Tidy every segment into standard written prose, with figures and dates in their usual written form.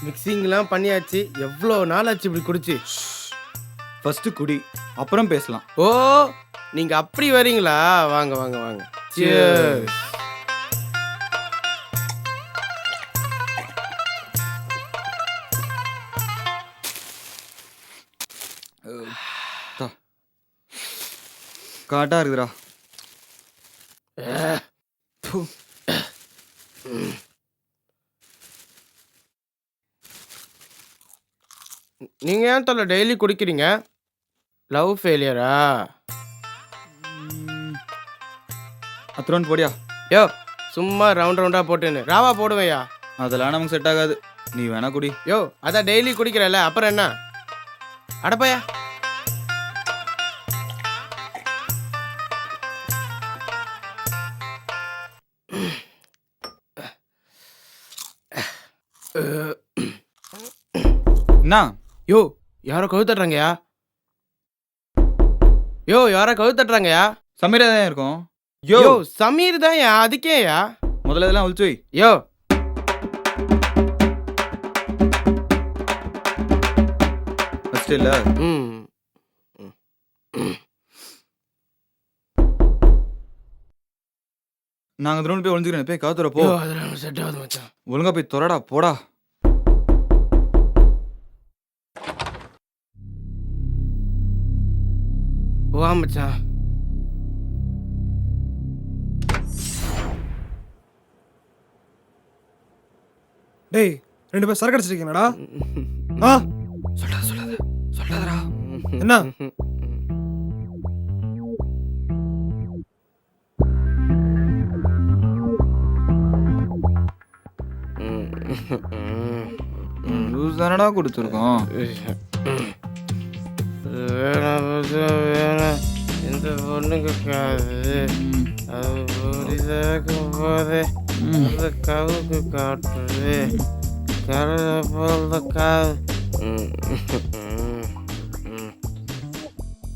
மிக்சிங்லாம் பண்ணியாச்சு. எவ்வளோ நாள் ஆச்சு இப்படி குடிச்சு? ஃபர்ஸ்ட் குடி, அப்புறம் பேசலாம். ஓ, நீங்க அப்படி வரீங்களா? வாங்க வாங்க வாங்க. Cheers. காட்டா இருக்குதுடா. ப்பு. நீங்க ஏன் தொல்லை டெய்லி குடிக்கிறீங்க? லவ் ஃபெயிலியரா? அப்புறம் போடியா. யோ, சும்மா ரவுண்ட் ரவுண்டா போட்டுன்னு ராவா போடுவையா? அதெல்லாம் நமக்கு செட் ஆகாது. நீ வேணா குடி. யோ, அதான் டெய்லி குடிக்கிறல்ல, அப்புறம் என்ன? அடப்பையா. என்ன? யோ, யாரோ கவு தட்டுறாங்கயா? யோ, யாரோ கவு தட்டுறாங்கயா? சமீரா தான் இருக்கும். யோ, சமீர் தான் யா, அதுக்கேயா? முதல்ல இதெல்லாம் ஒழிச்சு வை. யோ, ஃபர்ஸ்ட் இல்ல. ம். நாங்க திரும்ப போய் ஒழிஞ்சுக்கிறேன். போய் காத்துற போ. யோ, அதெல்லாம் செட் ஆகுது மச்சான். ஒழுங்கா போய் தொலைடா, போடா. வா மச்சான். டேய், 2 பேர் சரக்கு அடிச்சிருக்கீங்கடா? ஆ, சொல்லாதடா. என்ன? லூஸ் தானடா கொடுத்துருக்கோம். வேணாம், இந்த பொண்ணுக்கு காது அது புரிதாக்கும் போது அந்த கவுக்கு காட்டுது கரத போல காது.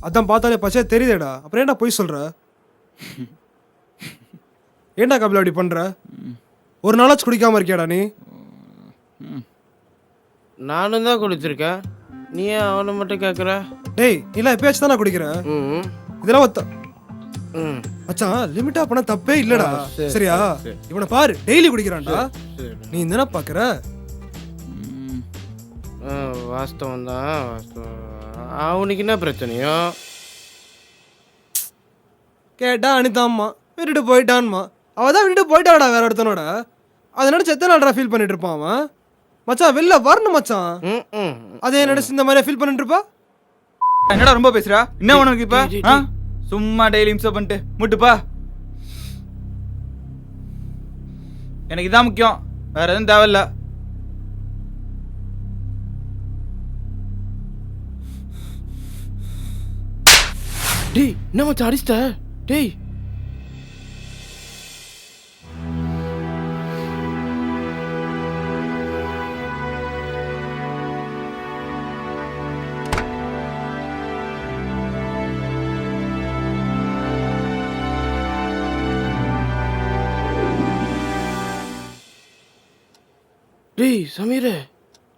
அதான் பார்த்தாலே பச்சையா தெரியுதேடா. அப்புறம் ஏன்டா போய் சொல்ற? ஏன்டா கபில அப்படி பண்ற? ஒரு நாளாச்சும் குடிக்காம இருக்கியாடா நீ? நானும் தான் குடிச்சிருக்கேன். நீ ஏன் அவனை மட்டும் கேட்குற? டேய், நீலாம் எப்பயாச்சும் தானே குடிக்கிற? ம் இதெல்லாம் ஒத்த ம் மச்சான், லிமிட்டா பண்ண தப்பே இல்லடா. சரி, சரியா? சரி. இவனை பாரு, டெய்லி குடிக்கிறான்டா. சரி. நீ என்ன பாக்குற? வாஸ்தவம் தான், வாஸ்தவம். அவனுக்கு என்ன பிரச்சனையோ? கேட்டா அனிதாம்மா விட்டுட்டு போயிட்டான்மா. அவதான் விட்டுட்டு போயிட்டாடா வேற ஒருத்தனோட. அதை நினைச்சு எத்தனை நாள்டா ஃபீல் பண்ணிட்டு இருப்பான் அவன்? மச்சான், வெளில வரணும் மச்சான். ம் ம் அதே நினைச்சு இந்த மாதிரி ஃபீல் பண்ணிட்டு இருப்பா. என்னடா ரொம்ப பேசுறா? என்ன உனக்கு இப்ப? ஆ? சும்மா டெய்லி இம்சை பண்ணிட்டு முட்டுப்பா. எனக்கு இதான் முக்கியம், வேற எதுவும் தேவையில்ல. டேய், என்ன மச்சான் அடிச்சிட்ட? டேய், டேய் சமீர்,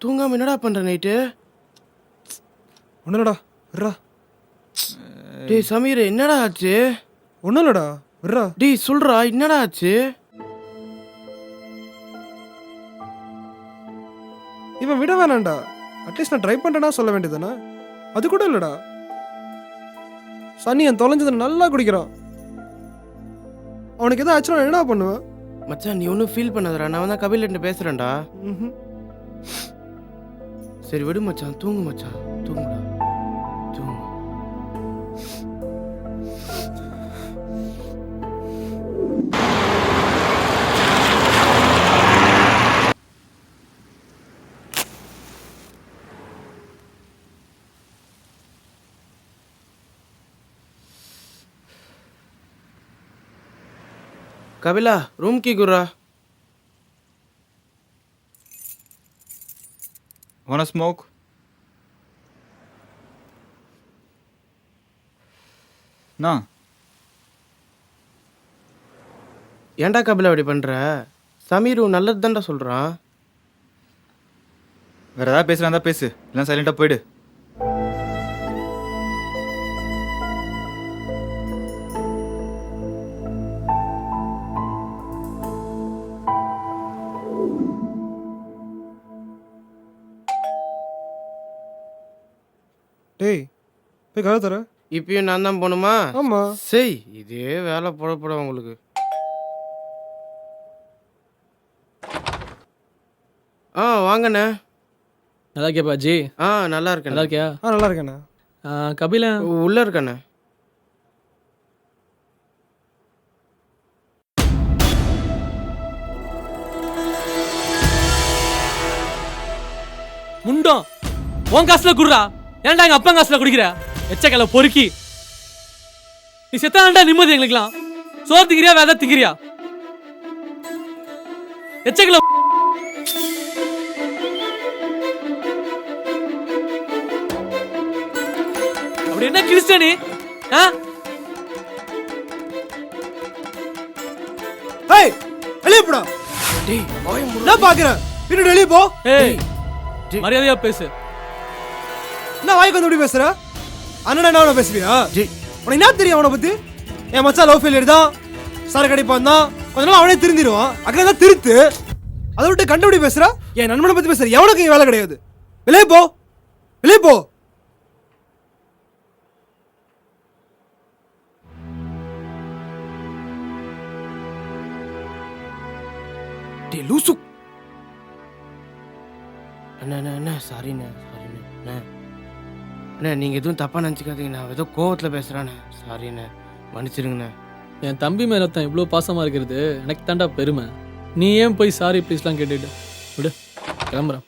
தூங்காம என்னடா பண்ற நைட்டு? ஒன்றும் இல்லடா, விட்றா. டேய் சமீர், என்னடா ஆச்சு? ஒன்றும் இல்லடா, விட்றா. டேய் சொல்றா, என்னடா ஆச்சு? இவன் விட வேணாம்டா. அட்லீஸ்ட் நான் ட்ரை பண்ணுறேன்னா சொல்ல வேண்டியதுதானே? அது கூட இல்லடா. சனி என் தொலைஞ்சது நல்லா குடிக்கிறான். அவனுக்கு எதாவது ஆச்சுன்னா என்னடா பண்ணுவேன்? மச்சான், நீ ஒன்றும் ஃபீல் பண்ணாதடா. நான் தான் கபில்கிட்ட பேசுறேன்டா. சரி விடு மச்சான், தூங்கு மச்சான், தூங்குடா, தூங்கு. கபிலா, ரூம் கீ குர்ரா. Wanna smoke? நான் ஏன்டா கபிலா இப்படி பண்ற? சமீர் நல்லது தான்டா சொல்றான். வேற ஏதாவது பேசுறா பேசு, இல்லைன்னா சைலண்டா போயிடு. டேய் போய் கதை தர. இப்பயும் நான் தான் போகணுமா? ஆமா. சரி, இதே வேலை போட உங்களுக்கு. வாங்கண்ணே. நல்லா இருக்கியா பாஜி? நல்லா இருக்கேன். நல்லா இருக்கியா? நல்லா இருக்கேண்ணா. கபில உள்ள இருக்கண்ணே. முண்டம் உன் காசுல குடுறா, ஏன்டா எங்க அப்பா காசுல குடிக்கிற? எச்சக்கல பொறுக்கி, நீ செத்தாண்டா நிம்மதி எங்களுக்குலாம். சோறு திங்கிறியா வேத திங்கிறியா? எச்சக்கல அப்படி என்ன கிறிஸ்டனி? ஏய் வெளியே போடா. டேய் என்ன பாக்குற? பின்னாடி வெளியே போ. ஏய் மரியாதையா பேசு. என்ன வாய்க்கு வந்து இப்படி பேசுற? அண்ணன் என்ன பேசுவியா? உனக்கு என்ன தெரியும் அவனை பத்தி? என் மச்சான் லவ் ஃபெயிலியர் தான், சார் கடிப்பான் தான், கொஞ்ச நாள் அவனே திருந்திடுவான். அக்கறை தான் திருத்து. அதை விட்டு கண்டுபிடி பேசுற. என் நண்பனை பத்தி பேசுற. எவனுக்கு இங்க வேலை கிடையாது. வெளியே போ, வெளியே போ. டேய் லூசு. அண்ணா சாரிண்ணே. அண்ணா நீங்கள் எதுவும் தப்பாக நினச்சிக்காதீங்க. நான் ஏதோ கோவத்தில் பேசுகிறேண்ணே. சாரிண்ணே, மன்னிச்சிருங்கண்ணே. என் தம்பி மேல தான் இவ்வளோ பாசமா இருக்கிறது எனக்கு தாண்டா பெருமை. நீ ஏன் போய் சாரி ப்ளீஸ்லாம் கேட்டுட்டு விடு, கிளம்புறேன்.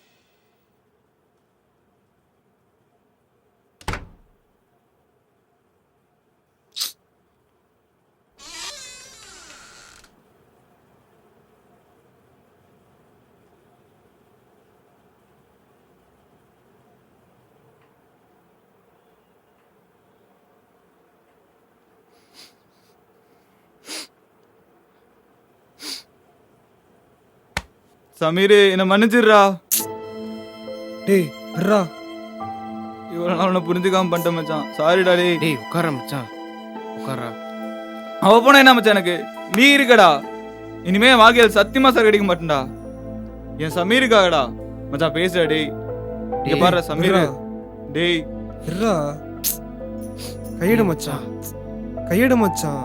சமீர் என்ன மன்னிச்சிடுறா. டேய் விட்றா. இவ்வளோ நாள் உன்னை புரிஞ்சுக்காம பண்ணிட்டேன் மச்சான். சாரிடா. டேய் உட்கார மச்சான், உட்காரா. அவ போனா என்ன மச்சான், எனக்கு நீ இருக்கடா. இனிமே என் வாழ்க்கையில் சத்தியமா சார் கிடைக்க மாட்டேன்டா. என் சமீருக்காகடா மச்சான் பேசுடா. டேய் இங்க பாரு சமீர். டேய் விட்றா. கையெடு மச்சான், கையெடு மச்சான்.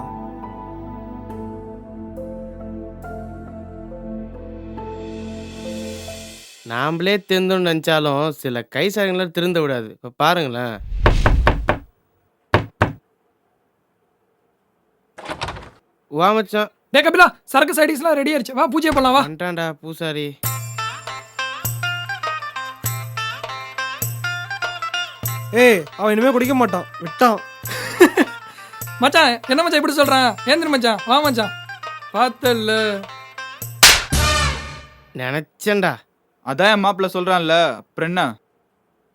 நாமளே திருந்தோன்னு நினச்சாலும் சில கை சாரங்களை திருந்த விடாது. இப்போ பாருங்களேன். வா மச்சான். டே கபிலா, சரக்கு சைடிஸ்லாம் ரெடி ஆயிடுச்சு, வா பூஜை பண்ணலாம் வா. வந்துட்டான்டா பூசாரி. ஏய் அவன் இனிமே குடிக்க மாட்டான், விட்டான். மச்சான் என்ன மச்சான் இப்படி சொல்றான்? ஏந்திர மச்சான், வா மச்சான். பார்த்தல்ல நினச்சேன்டா. அதான் என் மாப்பிள்ள சொல்றான்ல, அப்புறம் என்ன?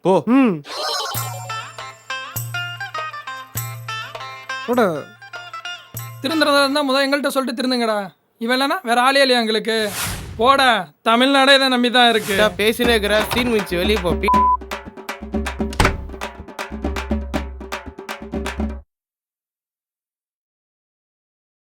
போ. போட. திருந்துறதா இருந்தா முதல் எங்கள்கிட்ட சொல்லிட்டு திருந்துங்கடா. இவன் இல்லைன்னா வேற ஆளே இல்லையா எங்களுக்கு? போட, தமிழ்நாடே இதை நம்பி தான் இருக்கு. பேசினே இருக்கிற சீன் மிச்சு வெளியே போ.